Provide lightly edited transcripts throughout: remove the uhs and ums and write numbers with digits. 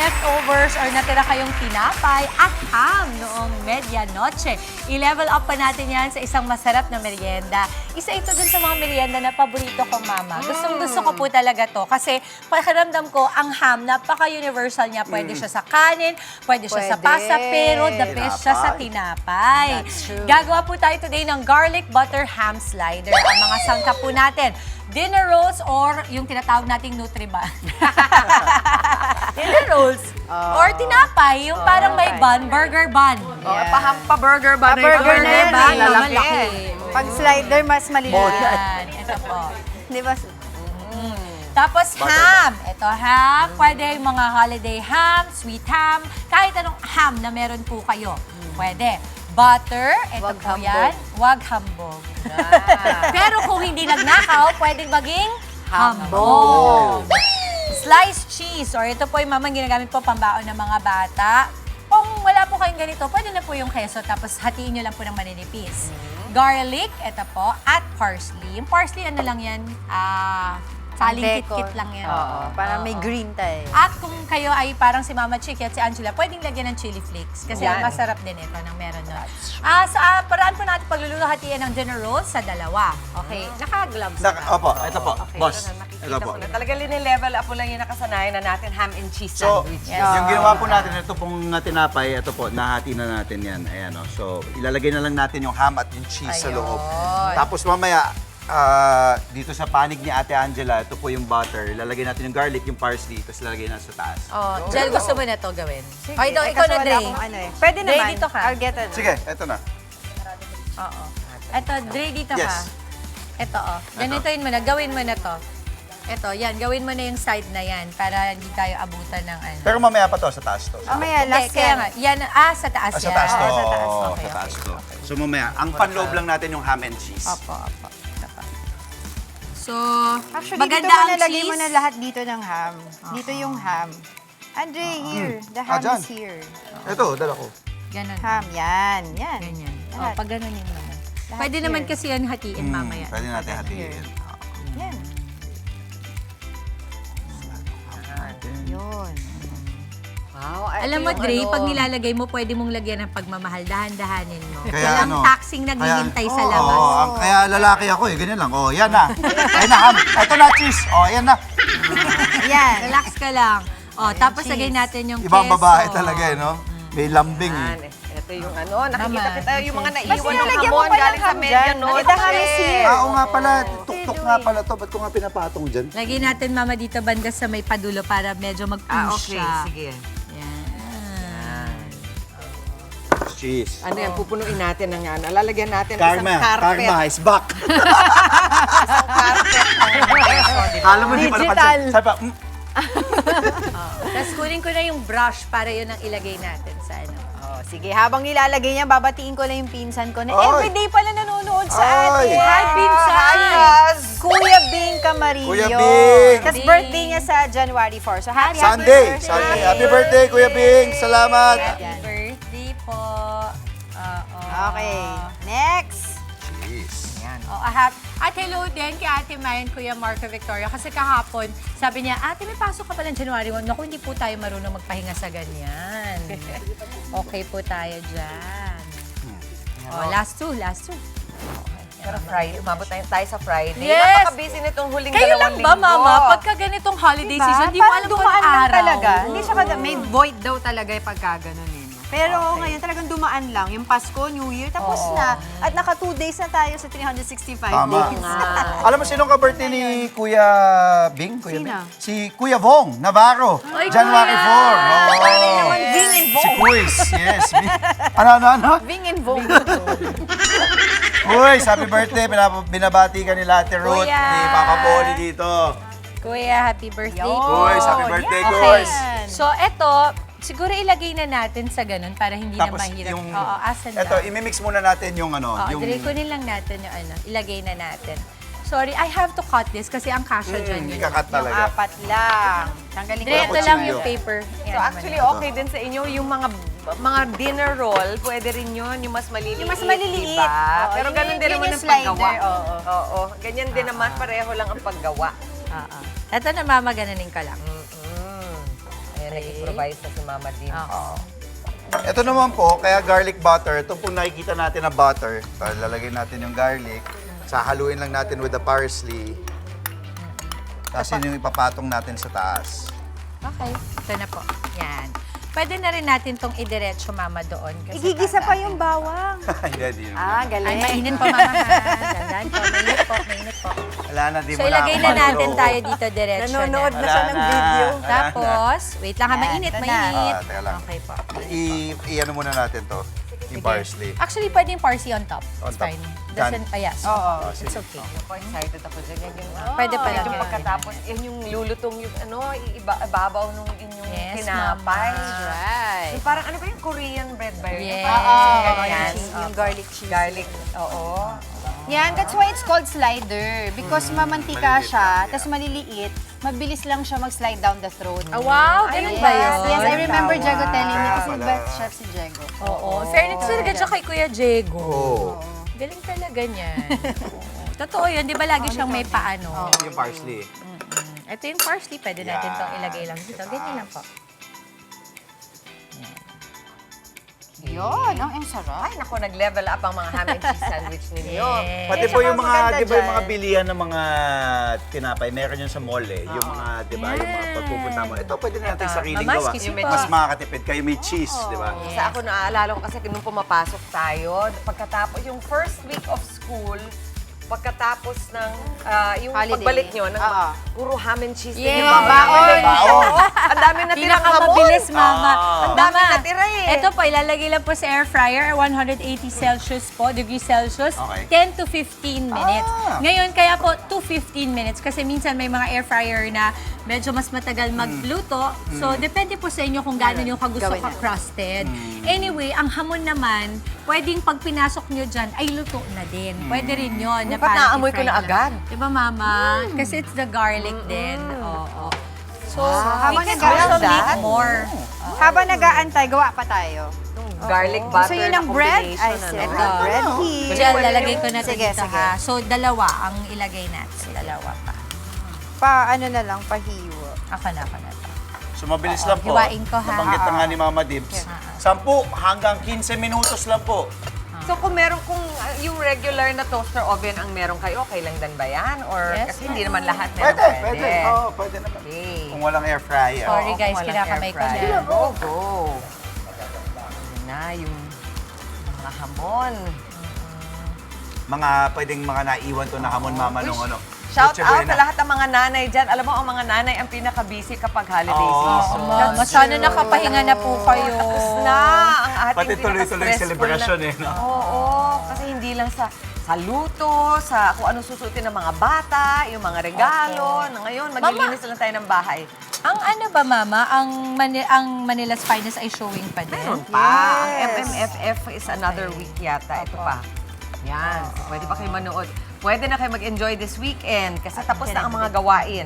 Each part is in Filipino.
leftovers or natira kayong tinapay at ham noong medianoche. I-level up pa natin yan sa isang masarap na merienda. Isa ito dun sa mga merienda na paborito ko, Mama. Gustong-gusto ko po talaga to kasi pakiramdam ko ang ham, napaka-universal niya. Pwede siya sa kanin, pwede siya sa pasta, pero the best siya sa tinapay. That's true. Gagawa po tayo today ng garlic butter ham slider. Ang mga sangkap po natin, dinner rolls or yung tinatawag nating Nutriban. Dinner rolls. Or tinapay, yung parang may bun, burger bun. Pa-burger ba? Pa-burger na yan, ba? eh. Malaki. Pag slider, mas maliliit. Yan, ito po. Di ba? Tapos ham. Ito ham. Pwede yung mga holiday ham, sweet ham, kahit anong ham na meron po kayo. Pwede. Butter. Ito Wag po hambog. yan. Wag hambog. Pero kung hindi nagnakaw, pwedeng maging hambog. Sliced cheese. Or ito po yung mamang ginagamit po pambaon ng mga bata. Kung wala po kayong ganito, pwede na po yung queso tapos hatiin nyo lang po ng maninipis. Garlic, ito po, at parsley. Yung parsley, ano lang yan? Saling Decor. kit-kit lang yan. Oo, parang may Oo. green tayo. At kung kayo ay parang si Mama Chicky at si Angela, pwedeng lagyan ng chili flakes. Kasi Yan. masarap din ito ng meron nun. Paraan po natin pagluluto hatian ng dinner rolls sa dalawa. Okay, naka-gloves ka. Opo, ito po, boss. Nakikita Ito ko po. na. Talaga level up po lang yung nakasanayan na natin ham and cheese So, sandwich. yung ginawa po natin, ito pong tinapay, ito po, nahati na natin yan. Ayan, oh. So, ilalagay na lang natin yung ham at yung cheese sa loob. Tapos mamaya, dito sa panig ni Ate Angela, ito po yung butter. Ilalagay natin yung garlic, yung parsley, tapos ilalagay na sa taas. Oh, Jel, gusto mo na ito gawin? Sige, Ay, ikaw kasi na, wala Dre. akong ano eh. Pwede Dre, naman. dito ka. I'll get it. Sige, ito na. Oo. Ito, Dre, dito ka. Yes. Ito, oh. Ganitoin mo na. Gawin mo na to. Ito, yan. Gawin mo na yung side na yan para hindi tayo abutan ng ano. Pero mamaya pa to, sa taas to. Mamaya, Hindi, last kaya yan. nga. Yan, sa taas Sa yan. taas to. Oo, sa taas. Oo, Okay, sa taas okay, to. So mamaya, ang panloob lang natin yung ham and cheese. Opo, opo. Ito pa. So, Actually, maganda dito mo ang nalagay cheese. mo na lahat dito ng ham. Dito yung ham. Andre, here. The ham dyan. is here. Ito, dala ko. Ganun. Ham, yan. Yan. Ganyan. O, Lahat. pag ganunin mo na. Lahat Pwede naman here. kasi yan hatiin mamaya. Pwede natin hatiin. Yan. Yun. Wow, ito Alam mo, yung Dre, ano. pag nilalagay mo, pwede mong lagyan ng pagmamahal. Dahan-dahanin mo. Kaya Walang ano, taxing naghihintay sa labas. Kaya lalaki ako eh, ganyan lang. Oh, yan na. Ayan na, ham. Ito na, cheese. Oh, yan na. Yan. Relax ka lang. O, tapos cheese. lagay natin yung Ibang keso. babae talaga eh, no? May lambing Yan, eh. ito yung ano, nakikita Naman. kita yung mga Basta naiiwan ng nilagyan mo hamon pa ng galing sa ham media, dyan. no? The ham is here. Oo nga pala, tuktok nga pala to. Ba't ko nga pinapatong dyan? Lagay natin, Mama, dito banda sa may padulo para medyo mag-push siya. Sige. Yan. Cheese. Ano yan, pupunuin natin ng ano. Lalagyan natin Karma. isang carpet. Karma is back. Carpet. Alam mo, di pa Digital. napansin. Sabi pa, Tapos kunin ko na yung brush para yun ang ilagay natin sa ano. Oh, sige, habang nilalagay niya, babatiin ko lang yung pinsan ko na Ay. everyday pala nanonood sa Ay. atin. Hi, pinsan! Kuya Bing Camarillo. Kuya Bing. Tapos birthday niya sa January 4. So happy Sunday. birthday. Sunday. Happy birthday, Kuya Bing. Salamat. Happy birthday po. Oo. Okay, next. Cheese. Oh, at hello din kay Ate Mayan, Kuya Marco Victoria. Kasi kahapon, sabi niya, Ate, may pasok ka pala January 1. Naku, hindi po tayo marunong magpahinga sa ganyan. Okay po tayo dyan. Oh, last two. Pero Friday, umabot tayo sa Friday. Yes. Napaka-busy nitong huling Kayo dalawang lang ba, linggo. Mama? Pagka ganitong holiday Diba? season, di mo Parang alam kung dumaan lang araw. talaga. Hindi siya may void daw talaga pagka ganun eh. Pero ngayon talagang dumaan lang. Yung Pasko, New Year, tapos na. At naka 2 days na tayo sa 365 Tama. days. Alam mo sinong ka-birthday ni Kuya Bing? Kuya Sino? Bing? Si Kuya Vong Navarro. Ay, January 4. Kuya! Bing and Si Vong. Kuis. Yes. Ano? Bing and Vong. Kuis, happy birthday. Binabati ka nila Ate Ruth. Kuya. Ni Papa Poli dito. Kuya, happy birthday Yo. po. Kuis, happy birthday, Yan. Kuis. So, eto, siguro ilagay na natin sa ganun para hindi Tapos na mahirap. yung... Oo, asan Ito, lang? imimix muna natin yung ano. Oo, yung... Dre, kunin lang natin yung ano. Ilagay na natin. Sorry, I have to cut this kasi ang kasha dyan yun. Ikakat Yung talaga. apat lang. Tanggalin ko Dre, lang. ito lang kutsilyo. yung paper. Yan So naman. actually, okay din sa inyo yung mga dinner roll, pwede rin yun, yung mas maliliit. Yung mas maliliit. Diba? Oo, Pero yun ganun din yung naman ang slider, paggawa. oo. Oo. Ganyan din naman, pareho lang ang paggawa. Oo. Ito na, Mama, gananin ka lang. Ayan nag-improvise na si Mama Dim. Oo. Ito naman po, kaya garlic butter. Ito pong nakikita natin na butter. So, lalagay natin yung garlic. Sahaluin lang natin with the parsley. Tapos yun yung ipapatong natin sa taas. Okay. Ito na po. Yan. Pwede na rin natin tong idiretso, Mama, doon. Kasi Igigisa pa tataas. yung bawang. Hindi naman. Ah, Ay, galing. mainit po, Mama. Dandan po. Mainit po. Wala na, di So, mo ilagay na ako natin magulo. tayo dito diretso Nanonood na. na siya ng video. Wala Tapos, wait lang ha, Yan, mainit. ito na. Teka lang. Okay po. I-ano muna natin to. Yung parsley. Actually, pwede yung parsley on top. On It's top. fine. Doesn't, yes. Oo. It's okay. Ako, excited ako dyan. Yan yung, Pwede pala Yung ganyan. pagkatapos, yan yung lulutong yung ibabaw nung inyong Yes, tinapay. Mama. Right. Yung parang ano ba yung Korean bread ba yun? Yes. Yung parang Yes. Yung garlic cheese. Garlic. Oo. Yan, that's why it's called slider. Because mamantika maliliit siya, lang, tapos maliliit, mabilis lang siya mag-slide down the throat. Wow, ganun ba yun? Yes, I remember Tama. Jego telling me kasi Wala. best chef si Jego. Oo. Fairness talaga siya kay Kuya Diego. Oo. Galing talaga niyan. Totoo yun. Di ba lagi siyang may paano? Yung parsley. Ito yung parsley. Pwede natin Yan. itong ilagay lang dito. Ganyan lang po. Yun, ang sarap. Ay, naku, nag-level up ang mga ham and cheese sandwich ninyo. Yes. Pati Eh, po saka yung mga, maganda di ba yung mga dyan. bilihan ng mga tinapay, meron yun sa mall eh. Yung mga, di ba, yung mga pagpupunta mo. Ito, pwede na natin Ito, sariling Mama, gawa. excuse me po. Mas makakatipid kayo, may cheese, di ba? Kasi ako naaalala ko kasi nung pumapasok tayo, pagkatapos, yung first week of school, pagkatapos ng, yung Holiday. pagbalik nyo, ng Oo. puro ham and cheese. Yes. din yung baon. Baon. Baon. Ang dami na tirang hamon. Pinakamabilis, Mama. Ang dami natira eh. Ito po, ilalagay lang po sa air fryer, 180 Celsius po, degree Celsius, Okay. 10 to 15 minutes. Ah. Ngayon, kaya po 2 15 minutes kasi minsan may mga air fryer na medyo mas matagal magluto. So, depende po sa inyo kung gaano yung kagusto Gawin na. ka-crusted. Anyway, ang hamon naman, pwedeng pag pinasok nyo dyan, ay luto na din. Pwede rin yun. Ba't naamoy ko i-fry na lang. agad? Diba, Mama? Kasi it's the garlic din. Oo. So, habang we can nag-aral also make that, more. Habang nag-aantay, gawa pa tayo. Yung garlic butter Gusto yun na ng bread? combination, Ay, ano? sige. Ito. Bread here. Diyan, lalagay ko na ito Sige, dito sige. ha. So, dalawa ang ilagay natin. Dalawa pa. Ano na lang, pahiwa. Ako na to. So, mabilis lang po. hiwain ko, ha? Nabanggit na nga ni Mama Dibs. 10 hanggang 15 minutos lang po. So kung meron yung regular na toaster oven ang meron kayo, okay lang din ba yan? Or Yes, kasi hindi naman lahat meron Pwede. Oo, pwede naman. Okay. Kung walang air fryer. Sorry Oo, guys, kung walang kinakamay air ko fryer. na. Go, go. Yun na, yung mga hamon. Mga pwedeng mga naiwan to na hamon Mama nung ano. Shout Noche out Buena. sa lahat ng mga nanay dyan. Alam mo, ang mga nanay ang pinaka-busy kapag holiday season. Mama, sana nakapahinga na po kayo. Tapos na ang ating Pati tuloy-tuloy pinaka-stressful celebration na- eh. No? Oo, kasi hindi lang sa luto, sa kung ano susutin ng mga bata, yung mga regalo. Na ngayon, maglilinis lang tayo ng bahay. Ang ano ba, Mama? Ang Manila's Finest ay showing pa din? Meron pa. Ang Yes. MMFF is another week yata. Ito pa. Yan. So, pwede pa kayo manood. Pwede na kayo mag-enjoy this weekend kasi tapos na ang mga gawain.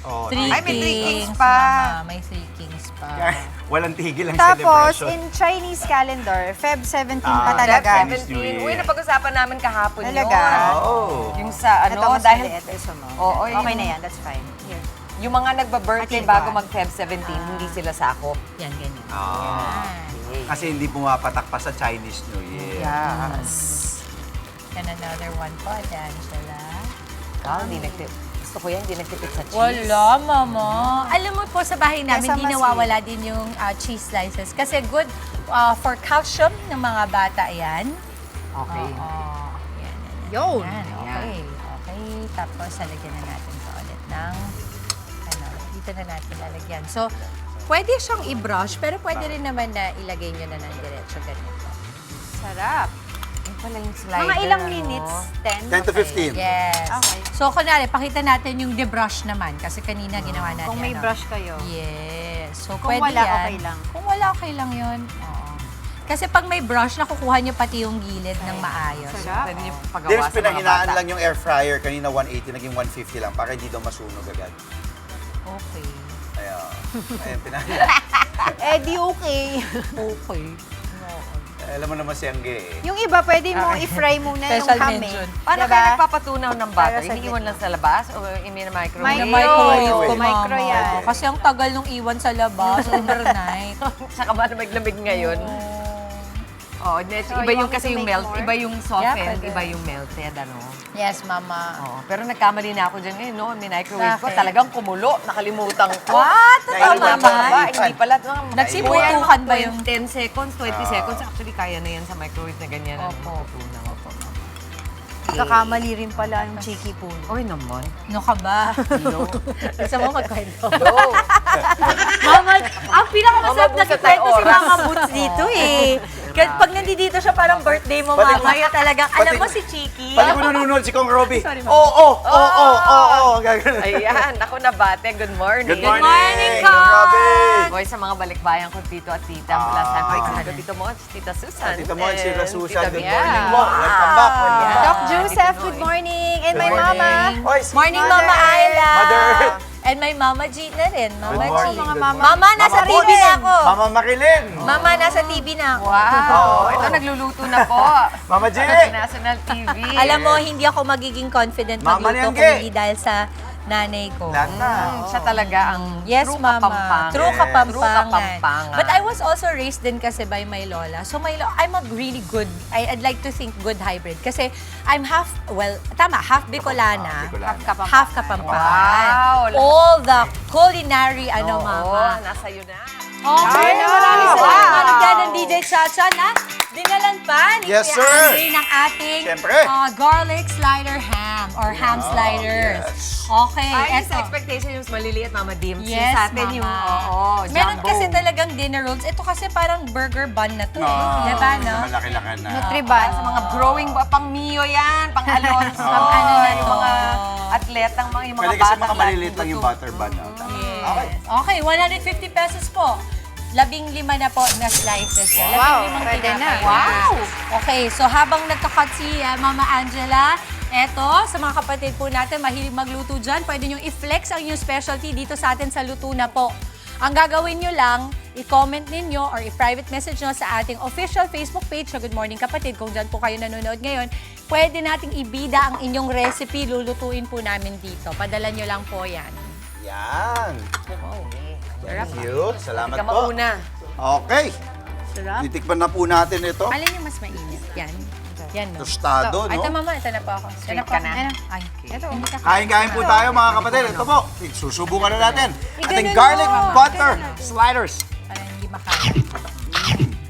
Oh, Three Ay, may Three Kings Kings pa. Mama. May Three Kings pa. walang tigil ang Tapos, celebration. in Chinese calendar, Feb 17 Ah, pa talaga. Feb 17. New Year. Uy, napag-usapan namin kahapon Talaga? yun. Oo. Yung sa Ito, ano, mas dahil maliit. Gusto mo? Oo, Okay yung- na yan, that's fine. Here. yung mga nagba-birthday Atin ba? bago mag-Feb 17, hindi sila sakop. Yan, ganyan. Ah. Kasi hindi pumapatak pa sa Chinese New Year. Yes. And another one po, Angela. Hindi gusto ko yan, hindi nagtipid sa cheese. Wala, Mama. Alam mo po, sa bahay namin, Kesa hindi mas nawawala din yung cheese slices. Kasi good for calcium ng mga bata yan. Okay. Oo. Yan. Yun. Yan, okay. Okay. Tapos, lalagyan na natin ito ulit ng, dito na natin lalagyan. So, pwede siyang i-brush, pero pwede rin naman na ilagay nyo na ng diretso ganito. Sarap. Yung pala yung slider, Mga ilang ano? minutes? 10? 10 to 15. Yes. Okay. So, kunwari, pakita natin yung de-brush naman. Kasi kanina ginawa natin. Kung may ano. brush kayo. Yes. So, Kung pwede wala, yan. okay lang. Kung wala, okay lang yun. Oo. Kasi pag may brush, nakukuha nyo pati yung gilid ng maayos. Sarap. Pwede niyo pagawa There's sa mga pinahinaan bata. lang yung air fryer. Kanina 180, naging 150 lang para hindi daw masunog agad. Okay. Ayun, pinahinaan. Eh, di okay. Okay. Alam mo naman si Angge eh. Yung iba, pwede mo i-fry muna yung Special ham mention. Paano Diba? kayo nagpapatunaw ng butter? Para sa Iniiwan lang sa labas o microwave? Micro- Microwave ko, Micro mama. yan. Kasi ang tagal nung iwan sa labas, overnight. Saka ba lamig-lamig ngayon? Oo, So, iba you yung want me kasi to yung make melt, more? iba yung Yeah, softened, pwede. iba yung melted, ano. Yes, mama. Oo, pero nagkamali na ako dyan ngayon, no? Minicrowave ko, Bakit? talagang kumulo, nakalimutan ko. What? Totoo Naiwan ba? ba? Hindi pala. Nagsimutukan ba yung... 10 seconds, 20 seconds, actually kaya na yan sa microwave na ganyan. Opo. Kakamali rin pala yung cheeky po. Oy naman. Ano ka ba? No. Gusto mo magkwento? No. Mama, ang pinakamasarap Mama, na busa kikwento tayo si oras. Mama Boots dito eh. Kasi pag nandito siya parang birthday mo, Pati- Mama, yun talagang, alam pati- mo si Chiki? Pati ko nanonood si Kong Robby. Sorry, Mama. Oo. Gagano. Ayan, ako na bate. Good morning. Good morning, morning, Kong! Kong Robby. Boy, sa mga balikbayan ko, Tito at Tita. Last time ko ikinado Tito Monch, Tita Susan. Tita Mon, si and Susan, Tita good Bea. morning mo. Welcome back. Welcome back. Doc Joseph, good morning. And my Good mama. Oy, si Morning, Mother Mama Ayla. Mother. And my Mama G na rin. Mama Good G. morning, Mga good mama. Mama, nasa Mama TV Boots. na ako. Mama Marilyn. Mama, nasa TV na ako. Wow, ito nagluluto na po. Mama G. Sa National TV. Alam mo, hindi ako magiging confident Mama magluto Niangge. kung hindi dahil sa nanay ko. Lahat na. Siya talaga ang Yes, true Mama. kapampangan. True Yes. kapampangan. True kapampangan. But I was also raised din kasi by my lola. So I'm a really good, I'd like to think good hybrid. Kasi I'm half Bicolana, Bicolana. half Kapampangan. Wow. All the culinary, Oo, Mama. nasa iyo na. Okay, Ay, maraming wow. salamat dyan ng DJ Chacha na dinalan pa ni Yes, Kuya sir. Andre ng ating Siyempre. garlic slider ham or ham sliders. yes. Okay, Ay, sa eto. expectation yung maliliit, Mama Dims. Yes, Yung sa atin Mama. yung, Meron jumbo. kasi talagang dinner rolls. Ito kasi parang burger bun na to. No. Diba, no? Malaki-laki na. Nutriban. Sa mga growing, pang Mio yan, pang Alonso. Pang ano na yung to. mga atletang, yung mga Pwede kasi batang mga maliliit lang laging yung luto. butter bun. no? Yes. Okay. Okay, 150 pesos po. 15 na po na slices. Yan. Wow, 15 pwede na. tinapay. Wow! Okay, so habang nagka-cut si Mama Angela, eto, sa mga kapatid po natin, mahilig magluto dyan, pwede nyo i-flex ang inyong specialty dito sa atin sa Luto Na po. Ang gagawin nyo lang, i-comment ninyo or i-private message nyo sa ating official Facebook page sa Good Morning Kapatid. Kung dyan po kayo nanonood ngayon, pwede nating ibida ang inyong recipe, lulutuin po namin dito. Padala nyo lang po yan. Yan. Thank you. Salamat Ika po. mauna. Okay. Sarap. Titikman na po natin ito. Alin yung mas mainit? Yan. Yan, no? Tostado, Ay, ito, no? Mama. Ito na po ako. Ito Straight na po ka ako. na. Ano? Ay, ito. Hindi ka Kain-kain po tayo mga kapatid. Ito po. Susubukan na natin. Ating Iganon garlic mo. butter sliders. Para hindi makalat.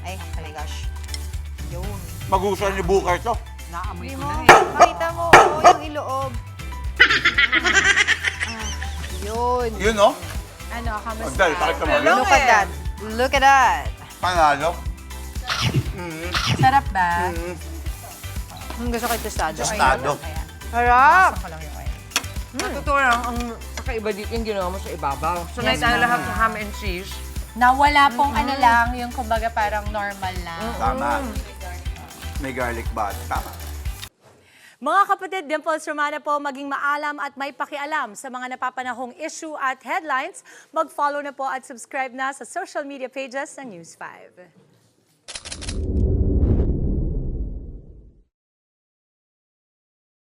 Ay, oh my gosh. Yun. Magustuhan ni Booker to. Naamoy Hindi ko mo, na eh. makita mo, yung iloob. Yun. Yun, no? Ano, kamusta? Ang dali, pakit naman. Hello. Look at that. Look at that. Panalo. Sarap ba? Gusto ko yung tostado. Tostado. Sarap. Gusto ko lang yung oil. Totoo lang, ang kakaiba dito yung ginawa mo sa ibabaw. Sanay Yes, tayo Mama. lahat sa ham and cheese. Nawala pong ano lang, yung kumbaga parang normal lang. Tama. May garlic butter. Tama. Mga kapatid, Dimples Romana po, maging maalam at may pakialam sa mga napapanahong issue at headlines. Mag-follow na po at subscribe na sa social media pages ng News 5.